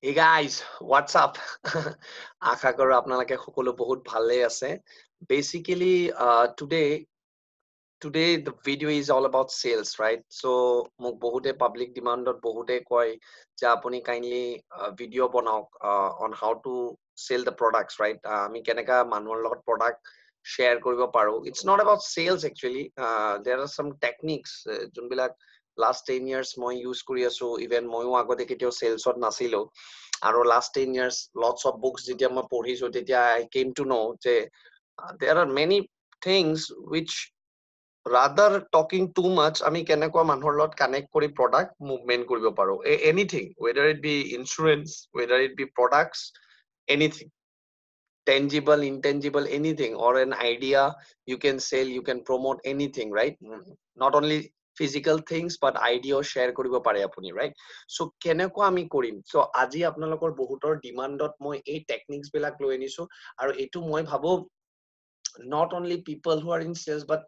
Hey guys, what's up? আশা কৰো আপোনালোকে সকলো বহুত ভালে আছে। Basically, today the video is all about sales, right? So মোক বহুতে public demandত বহুতে কয় যে আপুনি kindly video বনাওক on how to sell the products, right? আমি কেনেকা মানুহৰ লগত product share কৰিব পাৰো. It's not about sales actually. There are some techniques যোনবিলাক last 10 years মই use কৰি আছো, even ময়ো আগতে কেতিয়াও salesত নাছিলো। আৰু last 10 years lots of books যেতিয়া মই পঢ়িছো তেতিয়া I came to know যে there are many things which rather talking too much আমি কেনেকুৱা মানুহৰ লগত কানেক্ট কৰি প্ৰডাক্ট মুভমেন্ট কৰিব পাৰো anything whether it be insurance whether it be products anything tangible intangible anything or an idea you can sell you can promote anything right. Not only physical things but idea share কৰিব পাৰে আপুনি right. So কেনেকুৱা আমি কৰিম so আজি আপোনালোকৰ বহুতৰ ডিমান্ডত মই এই টেকনিক্স বিলাক লৈ আনিছো আৰু এইটো মই ভাবো not only people who are in sales but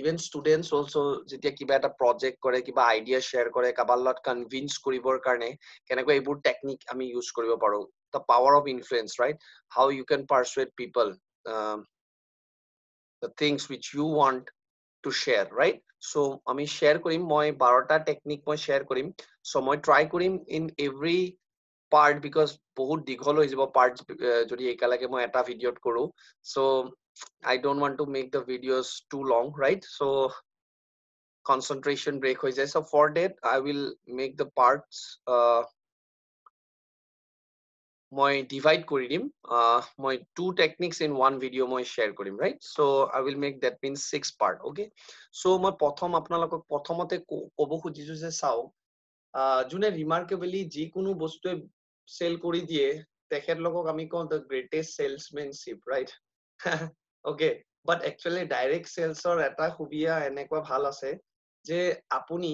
even students also যেতিয়া কিবা এটা project কৰে কিবা idea share কৰে কাবাৰ লগত convince কৰিবৰ কাৰণে কেনেকৈ এইবোৰ technique আমি use কৰিব পাৰো the power of influence right how you can persuade people um, the things which you want to share right. So আমি share কৰিম মই 12টা technique মই share কৰিম so মই try কৰিম in every part because বহুত দীঘল হৈ যাব parts যদি একেলগে মই এটা ভিডিঅত কৰো so I don't want to make the videos too long right so concentration break হৈ যায় so for that I will make the parts মই divide কৰি দিম মই two techniques in one video মই share কৰিম right so I will make that means 6 part okay so মই প্ৰথম আপোনালোকক প্ৰথমতে ক'ব খুজিছো যে চাও যোনে ৰিমাৰ্কেবলি যিকোনো বস্তুৱে সেল কৰি দিয়ে তেখেতলোকক আমি কওঁ the greatest salesmanship right okay but actually direct salesৰ এটা সুবিধা এনেকুৱা ভাল আছে যে আপুনি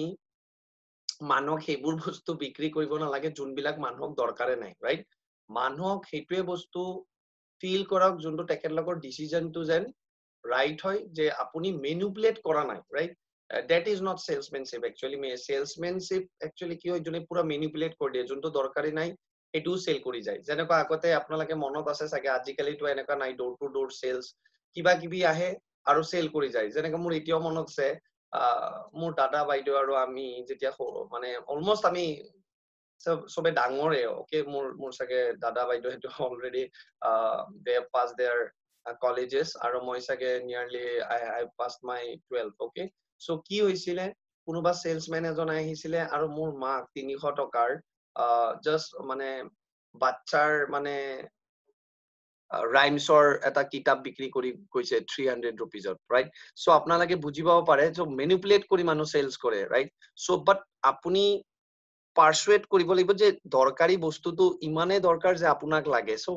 মানুহক সেইবোৰ বস্তু বিক্ৰী কৰিব নালাগে যোনবিলাক মানুহক দৰকাৰে নাই right মানুহক সেইটোৱে বস্তু ফিল কৰক যোনটো তেখেতলোকৰ ডিসিশনটো যেন ৰাইট হয় যে আপুনি মেনিপুলেট কৰা নাই right. That is not salesmanship actually salesmanship actually কি হয় যোনে পুৰা মেনিপুলেট কৰি দিয়ে যোনটো দৰকাৰী নাই এটো সেল কৰি যায় যেনেকুৱা আগতে আপোনালোকে মনত আছে চাগে আজিকালি তো এনেকা নাই ডোৰ টু ডোৰ সেলস কিবা কিবি আহে আৰু সেল কৰি যায় যেনেকা মোৰ এতিয়াও মনত আছে মোৰ দাদা বাইদেউ আৰু আমি যেতিয়া মানে অলমোস্ট আমি সবে ডাঙৰে ওকে মোৰ চাগে দাদা বাইদেউ হেতু already they have passed their colleges আৰু মই চাগে nearly I passed my 12th okay so কি হৈছিলে কোনোবা সেলসম্যান এজন আহিছিলে আৰু মোৰ মাক 300 টকাৰ জাস্ট মানে বাচ্চাৰ মানে ৰাইমছৰ এটা কিতাপ বিক্ৰী কৰি কৈছে 300 rupeesত right so আপোনালোকে বুজি পাব পাৰে যে মেনিপুলেট কৰি মানুহ সেলস কৰে right so but আপুনি পাৰসুয়েট কৰিব লাগিব যে দৰকাৰী বস্তুটো ইমানে দৰকাৰ যে আপোনাক লাগে সো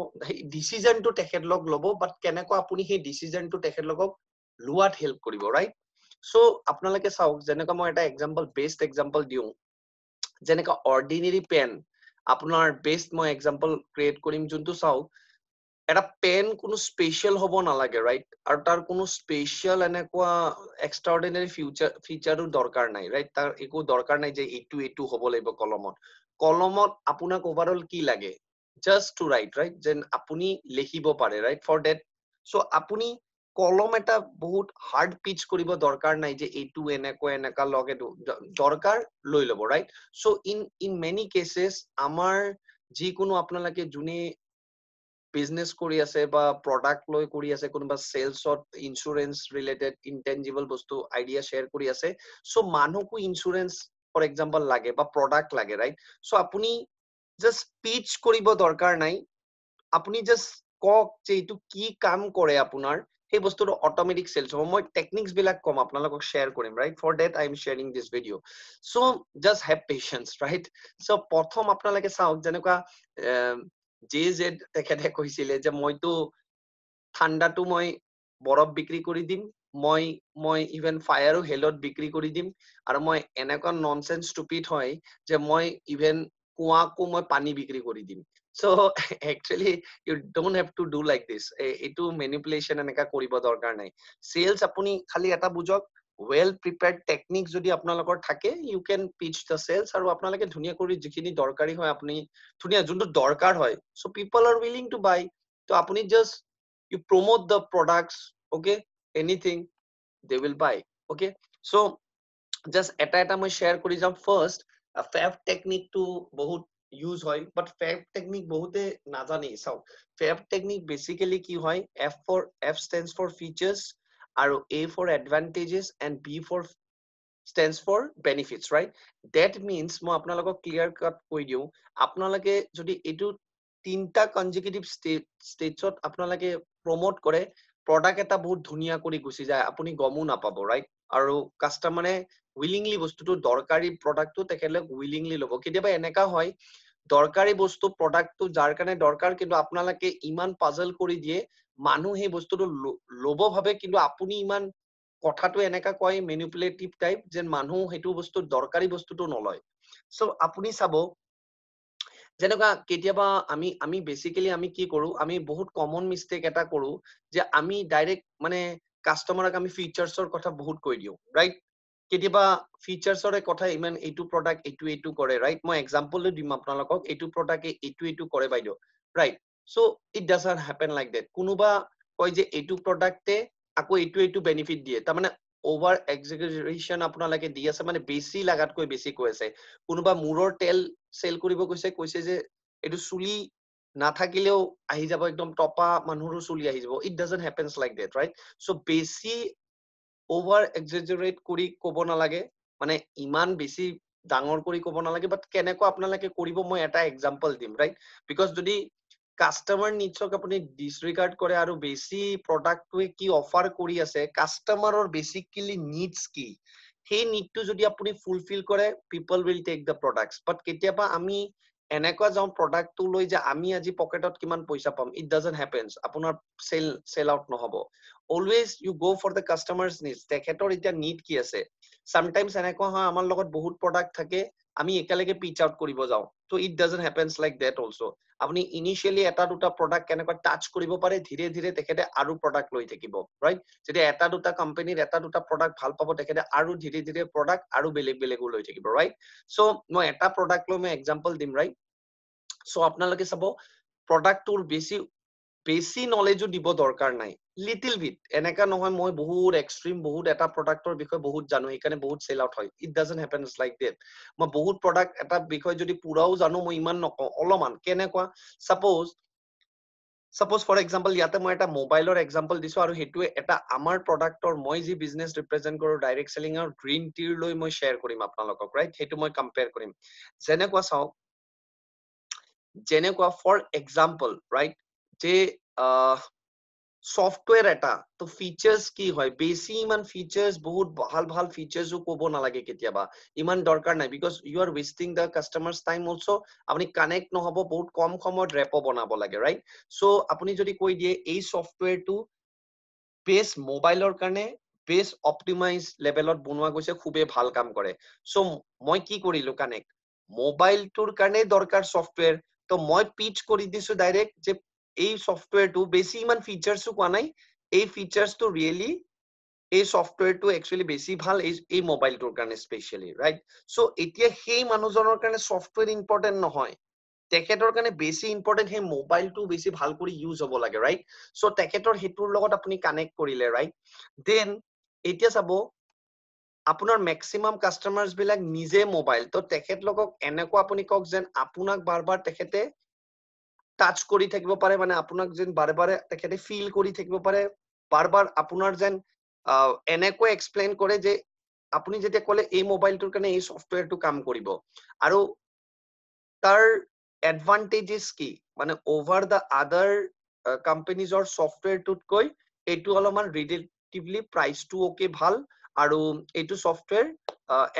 ডিসিশনটো তেখেতলক লব বাট কেনেকৈ আপুনি সেই ডিসিশনটো তেখেতলকক লোৱাত হেল্প কৰিব ৰাইট সো আপোনালোকে চাওক যেনেকৈ মই এটা এক্সাম্পল বেস্ট এক্সাম্পল দিওঁ যেনেকৈ অৰ্ডিনাৰী পেন আপোনাৰ বেস্ট মই এক্সাম্পল ক্ৰিয়েট কৰিম যোনটো চাওক এটা পেন কোনো স্পেশাল হ'ব নালাগে ৰাইট আৰু তাৰ কোনো স্পেশাল এনেকুৱা এক্সট্ৰাঅৰ্ডিনাৰী ফিচাৰো দৰকাৰ নাই ৰাইট তাৰ একো দৰকাৰ নাই যে এইটো হ'ব লাগিব কলমত আপোনাক ওভাৰঅল কি লাগে জাস্ট টু ৰাইট ৰাইট যেন আপুনি লিখিব পাৰে ৰাইট ফৰ ডেট সো আপুনি কলম এটা বহুত হাৰ্ড পিচ কৰিব দৰকাৰ নাই যে এইটো এনেকা লগে দৰকাৰ লৈ ল'ব ৰাইট সো ইন মেনি কেसेছ আমাৰ যিকোনো আপোনালোকে যোনে বিজনেস কৰি আছে বা প্ৰডাক্ট লৈ কৰি আছে কোনোবা সেলছত ইন্স্যুৰেন্স ৰিলেটেড ইনটেনজিবল বস্তু আইডিয়া শেয়াৰ কৰি আছে সো মানুহকো ইন্স্যুৰেন্স ফৰ এক্সাম্পল লাগে বা প্ৰডাক্ট লাগে ৰাইট সো আপুনি জাস্ট পিচ কৰিব দৰকাৰ নাই আপুনি জাস্ট কক যে এইটো কি কাম কৰে আপোনাৰ সেই বস্তুটো অটোমেটিক সেলস হ'ব মই টেকনিক্স বিলাক কম আপোনালোকক শেয়াৰ কৰিম right for that I am sharing this video so just have patience right so প্ৰথম আপোনালোকে চাওক যেনেকুৱা জেজেড তেখেতে কৈছিলে যে মইতো ঠাণ্ডাটো মই বৰফ বিক্ৰী কৰি দিম মই ইভেন ফায়াৰো হেলত বিক্ৰী কৰি দিম আৰু মই এনেকুৱা ননসেন্স স্টুপিড হয় যে মই ইভেন কুৱাকো মই পানী বিক্ৰী কৰি দিম so actually you don't have to do like this এইটো ম্যানিপুলেশন এনেকা কৰিব দৰকাৰ নাই সেলস আপুনি খালি এটা বুজক well prepared technique যদি আপোনালোকৰ থাকে you can pitch the sales আৰু আপোনালোকে ধুনীয়া কৰি যিখিনি দৰকাৰী হয় আপুনি ধুনীয়া যোনটো দৰকাৰ হয় so people are willing to buy তো আপুনি just you promote the products okay anything they will buy okay so just এটা মই share কৰি যাম first fab technique to বহুত use হয় but fab technique বহুতে নাজানে চাও fab technique basically কি হয় F stands for features আৰু A for advantages and B for stands for benefits right that means মই আপোনালোকক clear cut কৈ দিও আপোনালোকে যদি এটো তিনটা consecutive stagesত আপোনালোকে promote কৰে product এটা বহুত ধুনীয়া কৰি গুছি যায় আপুনি গমো নাপাব right আৰু কাস্টমাৰে willingly বস্তুটো দৰকাৰী productটো তেখেতলে willingly লব কেতিয়াবা এনেকা হয় দৰকাৰী বস্তু productটো যাৰ কাৰণে দৰকাৰ কিন্তু আপোনালোকে ইমান puzzle কৰি দিয়ে মানুহ সেই বস্তুটো লব ভাবে কিন্তু আপুনি ইমান কথাটো এনেকা কয় ম্যানিপুলেটিভ টাইপ যেন মানুহ হেতু বস্তু দৰকাৰী বস্তুটো নলয় সো আপুনি চাব যেনেকা কেতিয়াবা আমি বেসিক্যালি আমি কি কৰো আমি বহুত কমন মিস্টেক এটা কৰো যে আমি ডাইৰেক্ট মানে কাস্টমাৰক আমি ফিচাৰ্ছৰ কথা বহুত কৈ দিও ৰাইট কেতিয়াবা ফিচাৰ্ছৰ কথা ইমান এইটো প্ৰডাক্ট এইটো কৰে ৰাইট মই এক্সাম্পল দিম আপোনালোকক এইটো প্ৰডাক্টে এইটো কৰে বাইদেউ right so it doesn't happen like that কোনোবা কয় যে এইটো প্ৰডাক্টে আকৌ এইটো বেনিফিট দিয়ে তাৰ মানে ওভাৰ এক্সাজাৰেশন আপোনালোকে দি আছে মানে বেছি লাগাতকৈ বেছি কৈ আছে কোনোবা মূৰৰ তেল সেল কৰিব কৈছে যে এটো চুলি নাথাকিলেও আহি যাব একদম টপা মানুহৰো চুলি আহি যাব it doesn't happens like that right so বেছি ওভাৰ এক্সাজাৰেট কৰি ক'ব নালাগে মানে ইমান বেছি ডাঙৰ কৰি ক'ব নালাগে বাট কেনেকৈ আপোনালোকে কৰিব মই এটা এক্সাম্পল দিম ৰাইট বিকজ যদি কাস্টমাৰ নিডছক আপুনি ডিসৰিগাৰ্ড কৰে আৰু বেছি প্ৰডাক্টটোৱে কি অফাৰ কৰি আছে কাস্টমাৰৰ বেসিক্যালি নিডছ কি সেই নিডটো যদি আপুনি ফুলফিল কৰে পিপল উইল টেক দ্য প্ৰডাক্টস বাট কেতিয়াবা আমি এনেকুৱা যাও প্ৰডাক্টটো লৈ যে আমি আজি পকেটত কিমান পইচা পাম ইট ডাজন্ট হ্যাপেন্স আপোনাৰ সেল আউট নহব always you go for the customers needs তেখেতৰ এতিয়া নিড কি আছে সামটাইমস এনেকুৱা হয় আমাৰ লগত বহুত প্ৰডাক্ট থাকে আমি একেলগে পিচ আউট কৰিব যাও তো it doesn't happens like that also আপুনি ইনিশিয়ালি এটা দুটা প্ৰডাক্ট কেনেকৈ টাচ কৰিব পাৰে ধীৰে ধীৰে তেখেতে আৰু প্ৰডাক্ট লৈ থাকিব ৰাইট যদি এটা দুটা কোম্পানীৰ এটা দুটা প্ৰডাক্ট ভাল পাব তেখেতে আৰু ধীৰে ধীৰে প্ৰডাক্ট আৰু বেলেগ লৈ থাকিব ৰাইট সো মই এটা প্ৰডাক্ট লৈ মই এক্সাম্পল দিম ৰাইট সো আপোনালোকে চাব প্ৰডাক্টটোৰ বেছি নলেজো দিব দৰকাৰ নাই লিটল বিট এনেকা নহয় মই বহুত এক্সট্ৰিম বহুত এটা প্ৰডাক্টৰ বিষয়ে বহুত জানো সেইকাৰণে বহুত সেল আউট হয় it doesn't happens like that মই বহুত প্ৰডাক্ট এটা বিষয় যদি পুৰাও জানো মই ইমান নকওঁ অলমান কেনেকুৱা সাপোজ ফৰ এক্সাম্পল ইয়াতে মই এটা মোবাইলৰ এক্সাম্পল দিছো আৰু হেতুৱে এটা আমাৰ প্ৰডাক্টৰ মই যি বিজনেস ৰিপ্ৰেজেন্ট কৰো ডাইৰেক্ট সেলিং আৰু গ্ৰীণ টিৰ লৈ মই শেয়াৰ কৰিম আপোনালোকক ৰাইট হেতু মই কম্পেয়াৰ কৰিম যেনেকুৱা ফৰ এক্সাম্পল ৰাইট যে সফটওয়্যাৰ এটা তো ফিচাৰ্স কি হয় বেছি ইমান ফিচাৰ্স বহুত ভাল ফিচাৰ্সও ক'ব নালাগে কেতিয়াবা ইমান দৰকাৰ নাই because you are wasting the customers time also আপুনি কানেক্ট নহব বহুত কম সময়ত ৰেপো বনাব লাগে ৰাইট সো আপুনি যদি কৈ দিয়ে এই সফটওয়্যাৰটো বেস মোবাইলৰ কাৰণে বেস অপটিমাইজ লেভেলত বনোৱা গৈছে খুবেই ভাল কাম কৰে সো মই কি কৰিলো কানেক্ট মোবাইলটোৰ কাৰণে দৰকাৰ সফটওয়্যাৰ তো মই পিচ কৰি দিছো ডাইৰেক্ট যে এই সফটওয়্যাৰটো বেছি ইমান ফিচাৰ্সও কোৱা নাই এই ফিচাৰ্সটো ৰিয়েলি এই সফটওয়্যাৰটো একচুয়ালি বেছি ভাল এই মোবাইলটোৰ কাৰণে স্পেশালি ৰাইট সো এতিয়া সেই মানুহজনৰ কাৰণে সফটওয়্যাৰ ইম্পৰ্টেন্ট নহয় তেখেতৰ কাৰণে বেছি ইম্পৰ্টেন্ট সেই মোবাইলটো বেছি ভাল কৰি ইউজ হ'ব লাগে ৰাইট সো তেখেতৰ হেতুৰ লগত আপুনি কানেক্ট কৰিলে ৰাইট দেন এতিয়া চাব আপোনাৰ ম্যাক্সিমাম কাস্টমাৰ্স বিলাক নিজে মোবাইল তো তেখেত লগক এনেকুৱা আপুনি কক যেন আপোনাক বাৰবাৰ তেখেতে টাচ কৰি থাকিব পাৰে মানে আপোনাক যেন বাৰে তেখেতে ফিল কৰি থাকিব পাৰে বাৰবাৰ আপোনাৰ যেন এনেকৈ এক্সপ্লেইন কৰে যে আপুনি যেতিয়া ক'লে এই মোবাইলটোৰ কাৰণে এই সফটওয়্যাৰটো কাম কৰিব আৰু তাৰ এডভান্টেজেস কি মানে ওভাৰ দ্য আদাৰ কোম্পানীজৰ সফটওয়্যাৰটোতকৈ এইটো অলপমান ৰিলেটিভলি প্ৰাইচটো ওকে ভাল আৰু এইটো সফটওয়্যাৰ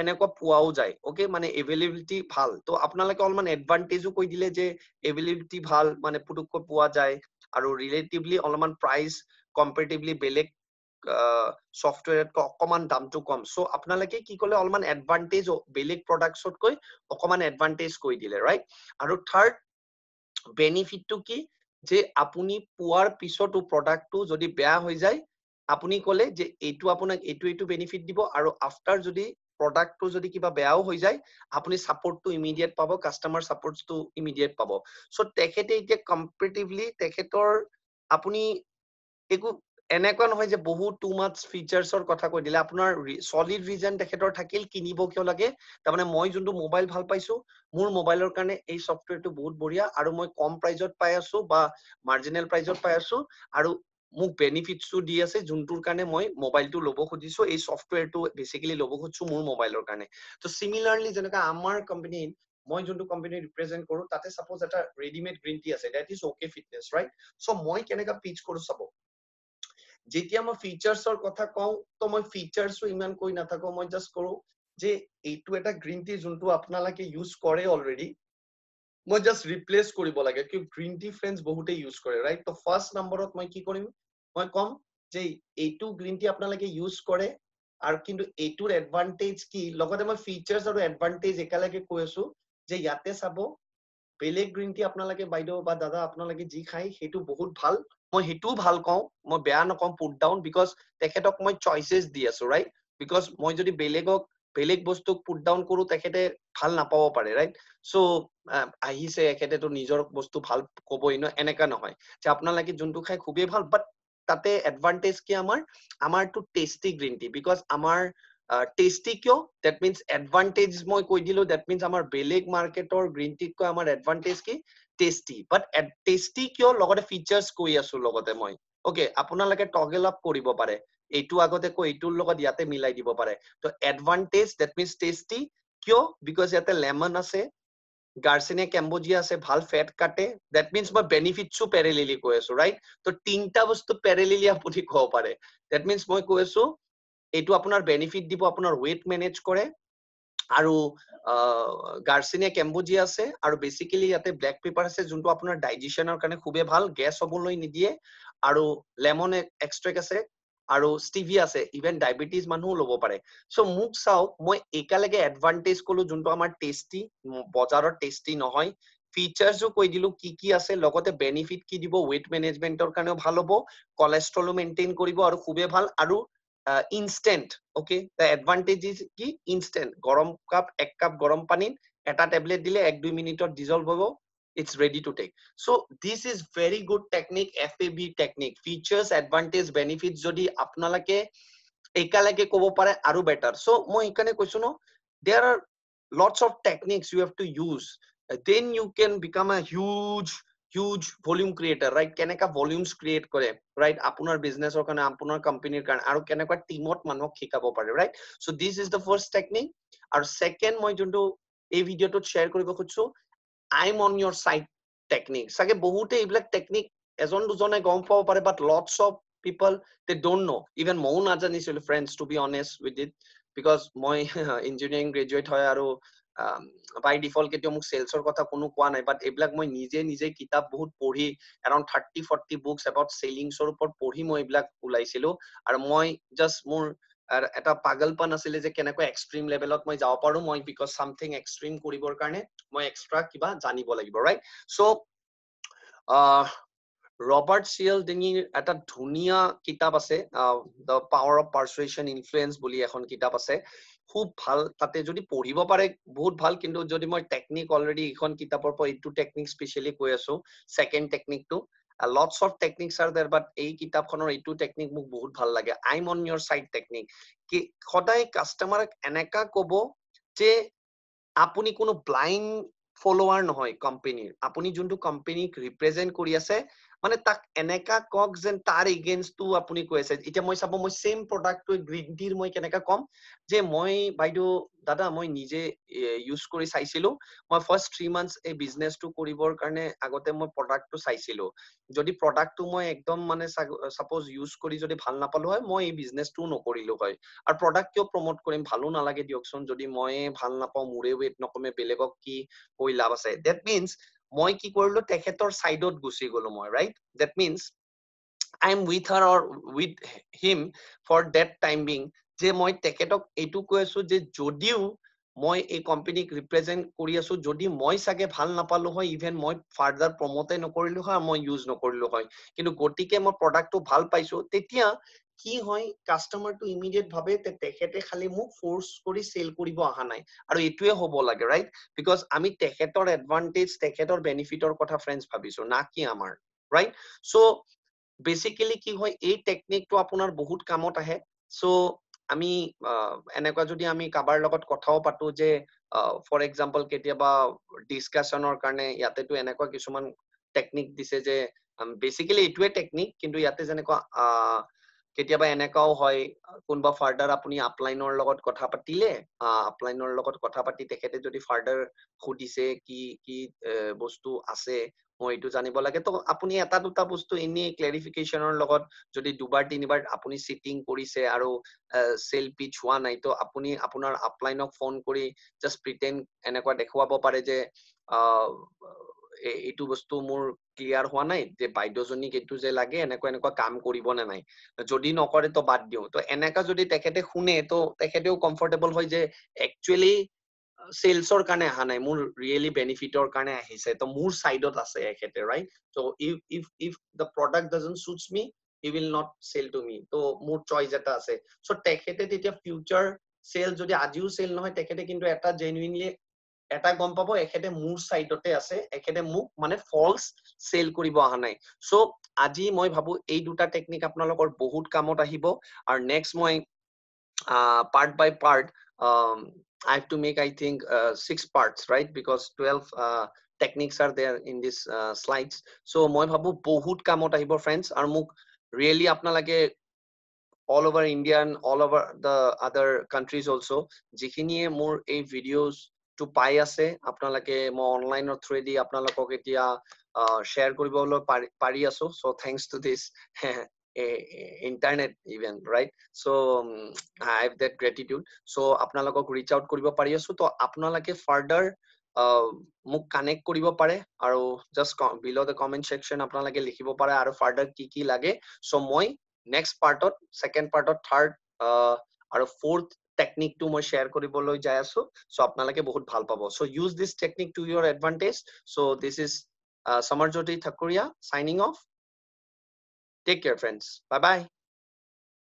এনেকুৱা পোৱাও যায় ওকে মানে এভেইলেবিলিটি ভাল তো আপোনালোকে অলপমান এডভান্টেজও কৈ দিলে যে এভেইলেবিলিটি ভাল মানে পুতুককৈ পোৱা যায় আৰু ৰিলেটিভলি অলপমান প্ৰাইস কম্পাৰেটিভলি বেলেগ সফটওয়্যাৰত অকমান দামটো কম সো আপোনালোকে কি ক'লে অলপমান এডভান্টেজ বেলেগ প্ৰডাক্টছতকৈ অকমান এডভান্টেজ কৈ দিলে ৰাইট আৰু থাৰ্ড বেনিফিটটো কি যে আপুনি পোৱাৰ পিছতো প্ৰডাক্টটো যদি বেয়া হৈ যায় আপুনি ক'লে যে এইটো আপোনাক এইটো বেনিফিট দিব আৰু আফটাৰ যদি প্ৰডাক্টটো যদি কিবা বেয়াও হৈ যায় আপুনি সাপোৰ্টটো ইমিডিয়েট পাব কাস্টমাৰ সাপোৰ্টটো ইমিডিয়েট পাব সো তেখেতে এতিয়া কম্পাৰেটিভলি তেখেতৰ আপুনি একো এনেকুৱা নহয় যে বহুত টু মাচ ফিচাৰ্ছৰ কথা কৈ দিলে আপোনাৰ সলিড ৰিজন তেখেতৰ থাকিল কিনিব কিয় লাগে তাৰমানে মই যোনটো মোবাইল ভাল পাইছো মোৰ মোবাইলৰ কাৰণে এই সফটৱেৰটো বহুত বঢ়িয়া আৰু মই কম প্ৰাইজত পাই আছো বা মাৰ্জিনেল প্ৰাইজত পাই আছো আৰু মোক বেনিফিটছটো দি আছে যোনটোৰ কাৰণে মই মোবাইলটো ল'ব খুজিছো এই সফটৱেৰটো বেসিক্যালি ল'ব খুজিছো মোৰ মোবাইলৰ কাৰণে তো সিমিলাৰলি যেনেকা আমাৰ কোম্পানী মই যোনটো কোম্পানী ৰিপ্ৰেজেন্ট কৰো তাতে সাপোজ এটা ৰেডিমেড গ্ৰীণ টি আছে that is okay fitness right so মই কেনেকা পিচ কৰো চাব যেতিয়া মই ফিচাৰ্ছৰ কথা কওঁ তো মই ফিচাৰ্ছও ইমান কৈ নাথাকো মই জাস্ট কৰো যে এইটো এটা গ্ৰীণ টি যোনটো আপোনালোকে ইউজ কৰে অলৰেডি মই জাস্ট ৰিপ্লেস কৰিব লাগে কি গ্ৰীণ টি ফ্ৰেন্ডছ বহুতে ইউজ কৰে ৰাইট তো ফাৰ্স্ট নম্বৰত মই কি কৰিম মই কম যে এইটো গ্ৰীণ টি আপোনালোকে ইউজ কৰে আৰু কিন্তু এইটোৰ এডভান্টেজ কি লগতে মই ফিচাৰ্ছ আৰু এডভান্টেজ একেলগে কৈ আছো যে ইয়াতে চাব বেলেগ গ্ৰীণ টি আপোনালোকে বাইদেউ বা দাদা আপোনালোকে যি খাই সেইটো বহুত ভাল মই হেতুও ভাল কওঁ মই বেয়া নকম পুট ডাউন বিকজ তেখেতক মই চয়েসেস দি আছো ৰাইট বিকজ মই যদি বেলেগক বেলেগ বস্তুক পুট ডাউন কৰো তেখেতে ভাল নাপাব পাৰে ৰাইট সো আহিছে এখেতেতো নিজৰ বস্তু ভাল কবই ন এনেকা নহয় যে আপোনালোকে যোনটো খাই খুবেই ভাল বাট তাতে এডভান্টেজ কি আমাৰটো টেষ্টি গ্ৰীণ টি বিকজ আমাৰ টেষ্টি কিয় দ্যাট মিন্স এডভান্টেজ মই কৈ দিলো দ্যাট মিন্স আমাৰ বেলেগ মাৰ্কেটৰ গ্ৰীণ টিক কৈ আমাৰ এডভান্টেজ কি টেষ্টি বাট টেষ্টি কিয় লগতে ফিচাৰ্ছ কৈ আছো লগতে মই ওকে আপোনালোকে টগল আপ কৰিব পাৰে এইটো আগতে কৈ এইটোৰ লগত ইয়াতে মিলাই দিব পাৰে তো এডভান্টেজ দ্যাট মিন্স টেষ্টি কিয় বিকজ ইয়াতে লেমন আছে গাৰ্চিনিয়া কেম্বোজিয়া আছে ভাল ফেট কাটে দ্যাট মিন্স মই বেনিফিটছো প্যাৰেলেলি কৈ আছো ৰাইট তো তিনটা বস্তু প্যাৰেলেলি আপুনি ক'ব পাৰে দ্যাট মিন্স মই কৈ আছো এইটো আপোনাৰ বেনিফিট দিব আপোনাৰ ওয়েট মেনেজ কৰে আৰু গাৰ্চিনিয়া কেম্বোজিয়া আছে আৰু বেসিক্যালি ইয়াতে ব্ল্যাক পেপাৰ আছে যোনটো আপোনাৰ ডাইজেশনৰ কাৰণে খুবেই ভাল গ্যাস হবলৈ নিদিয়ে আৰু লেমন এক্সট্ৰেক্ট আছে আৰু স্টিভিয়া আছে ইভেন ডায়াবেটিস মানুহও ল'ব পাৰে সো মোক চাও মই একালেগে এডভান্টেজ কলো যোনটো আমাৰ টেষ্টি বজাৰৰ টেষ্টি নহয় ফিচাৰ্ছও কৈ দিলো কি আছে লগতে বেনিফিট কি দিব ওয়েট মেনেজমেন্টৰ কাৰণেও ভাল হ'ব কোলেষ্ট্ৰলো মেইনটেইন কৰিব আৰু খুবেই ভাল আৰু instant okay the advantage is কি ইনস্ট্যান্ট গৰম কাপ এক কাপ গৰম পানীত এটা টেবলেট দিলে 1-2 মিনিটত ডিজলভ হ'ব it's ready to take so this is very good technique FAB technique features advantage benefits jodi apnalake ekalage kobo pare aru better so moi ikane koisu no there are lots of techniques you have to use then you can become a huge volume creator right keneka volumes create kore right apunar business or kane apunar company kan aru keneka teamot manok khikabo pare right so this is the first technique aru second moi jonto ei video to share koribo khujsu I'm on your side technique sage bahute ibla technique ejon dujone gom pao pare but lots of people they don't know even mo na janisil friends to be honest with it because moi engineering graduate hoy aru by default ketio muk sales or kotha kono koa nai but eblak moi nije kitab bahut pori around 30-40 books about selling or upor pori moi eblak ulaisilo aru moi just mur এটা পাগলপন আছিল যে কেনেকৈ extreme লেভেলত মই যাব পাৰো মই because something extreme কৰিবৰ কাৰণে মই এক্সট্ৰা কিবা জানিব লাগিব ৰাইট সো ৰবাৰ্ট চিয়েলডিনিৰ এটা ধুনীয়া কিতাপ আছে দ্য পাৱাৰ অফ পাৰসুৱেশ্যন ইনফ্লুৱেঞ্চ বুলি এখন কিতাপ আছে খুব ভাল তাতে যদি পঢ়িব পাৰে বহুত ভাল কিন্তু যদি মই টেকনিক অলৰেডি এখন কিতাপৰ পৰা এইটো টেকনিক স্পেশালি কৈ আছো second টেকনিকটো lots of techniques are there but এই কিতাপখনৰ এইটো টেকনিক মোক বহুত ভাল লাগে I'm on your side technique কি সদায় কাস্টমাৰক এনেকা কব যে আপুনি কোনো ব্লাইন্ড ফলোৱাৰ নহয় কোম্পানীৰ আপুনি যোনটো কোম্পানীক ৰিপ্ৰেজেন্ট কৰি আছে মানে তাক এনেকা কক যেন তাৰ এগেইনষ্ট টু আপুনি কৈ আছে এতিয়া মই চাব মই সেম প্ৰডাক্টটো গ্ৰীণ টিৰ মই কেনেকা কম যে মই বাইদেউ দাদা মই নিজে ইউজ কৰি চাইছিলো মই ফাৰ্স্ট 3 মান্থস এই বিজনেসটো কৰিবৰ কাৰণে আগতে মই প্ৰডাক্টটো চাইছিলো যদি প্ৰডাক্টটো মই একদম মানে সাপোজ ইউজ কৰি যদি ভাল নাপালো হয় মই এই বিজনেসটো নকৰিলো হয় আৰু প্ৰডাক্ট কিয় প্ৰমোট কৰিম ভালো নালাগে দিয়কচোন যদি মই ভাল নাপাও মুৰে ৱেট নকমে বেলেগক কি কৈ লাভ আছে দ্যাট মিন্স মই কি কৰিলো তেখেতৰ সাইডত গুছি গলো মই right that means I am with her or with him for that time being যে মই তেখেতক এইটো কৈ আছো যে যদিও মই এই কোম্পানীক ৰিপ্ৰেজেন্ট কৰি আছো যদি মই সাগে ভাল নাপালো হয় ইভেন মই ফাৰ্দাৰ প্ৰমোটে নকৰিলো হয় মই ইউজ নকৰিলো হয় কিন্তু গটিকে মই প্ৰডাক্টটো ভাল পাইছো তেতিয়া কি হয় কাস্টমাৰটো ইমিডিয়েট ভাবে তেখেতে খালি মোক ফোৰ্স কৰি সেল কৰিব অহা নাই আৰু এটোৱে হ'ব লাগে ৰাইট বিকজ আমি তেখেতৰ এডভান্টেজ তেখেতৰ বেনিফিটৰ কথা ফ্ৰেন্ডছ ভাবিছো না কি আমাৰ ৰাইট সো বেসিক্যালি কি হয় এই টেকনিকটো আপোনাৰ বহুত কামত আহে সো আমি এনেকুৱা যদি আমি কাবাৰ লগত কথাও পাতো যে ফৰ এক্সাম্পল কেতিয়াবা ডিসকাশনৰ কাৰণে ইয়াতেতো এনেকুৱা কিছুমান টেকনিক দিছে যে বেসিক্যালি এটোৱে টেকনিক কিন্তু ইয়াতে যেনেকুৱা কেতিয়াবা এনেকাও হয় কোনবা ফাৰ্ডাৰ আপুনি আপলাইনৰ লগত কথা পাতিলে আপলাইনৰ লগত কথা পাতি তেখেতে যদি ফাৰ্ডাৰ খুদিছে কি কি বস্তু আছে মই এইটো জানিব লাগে তো আপুনি এটা দুটা বস্তু এনে ক্লেৰিফিকেশনৰ লগত যদি দুবাৰ তিনিবাৰ আপুনি সিটিং কৰিছে আৰু সেল পিচ হোৱা নাই তো আপুনি আপোনাৰ আপলাইনক ফোন কৰি জাস্ট প্ৰিটেন্ড এনেকুৱা দেখুৱাব পাৰে যে এইটো বস্তু মোৰ ক্লিয়াৰ হোৱা নাই যে বাইদেউজনীক এইটো যে লাগে এনেকুৱা এনেকুৱা কাম কৰিব নে নাই যদি নকৰে তো বাদ দিও তো এনেকা যদি তেখেতে শুনে তো তেখেতেও কমফৰ্টেবল হয় যে একচুয়ালি সেলছৰ কাৰণে আহা নাই মোৰ ৰিয়েলি বেনিফিটৰ কাৰণে আহিছে তো মোৰ সাইডত আছে এখেতে right so if the product doesn't suits me he will not sell to me তো মোৰ চইচ এটা আছে সো তেখেতে তেতিয়া ফিউচাৰ সেল যদি আজিও সেল নহয় তেখেতে কিন্তু এটা জেনুইনলি এটা গম পাব এখেতে মোৰ সাইডতে আছে এখেতে মোক মানে ফলস সেল কৰিব অহা নাই সো আজি মই ভাবো এই দুটা টেকনিক আপোনালোকৰ বহুত কামত আহিব আৰু নেক্সট মই part by part I have to make I think 6 parts right because 12 techniques are there in this slides so moi bhabu bahut kamot ahibo friends aru muk really apnalage all over India and all over the other countries also jikhiniye mor ei videos to pai ase apnalage mo online or through di apnalokok etia share koribole pari aso so thanks to this internet even right so I have that gratitude so apnalokok reach out koribo pari aso to apnalage further মোক connect কৰিব পাৰে আৰু just বিলো the comment section আপোনালোকে লিখিব পাৰে আৰু further কি কি লাগে সো মই নেক্সট পাৰ্টত সেকেন্ড পাৰ্টত থাৰ্ড আৰু ফোৰ্থ টেকনিকটো মই শেয়াৰ কৰিবলৈ যাই আছো সো আপোনালোকে বহুত ভাল পাব so use this technique two your advantage so this is Samarjyoti Thakuria signing off. Take care, friends. Bye bye.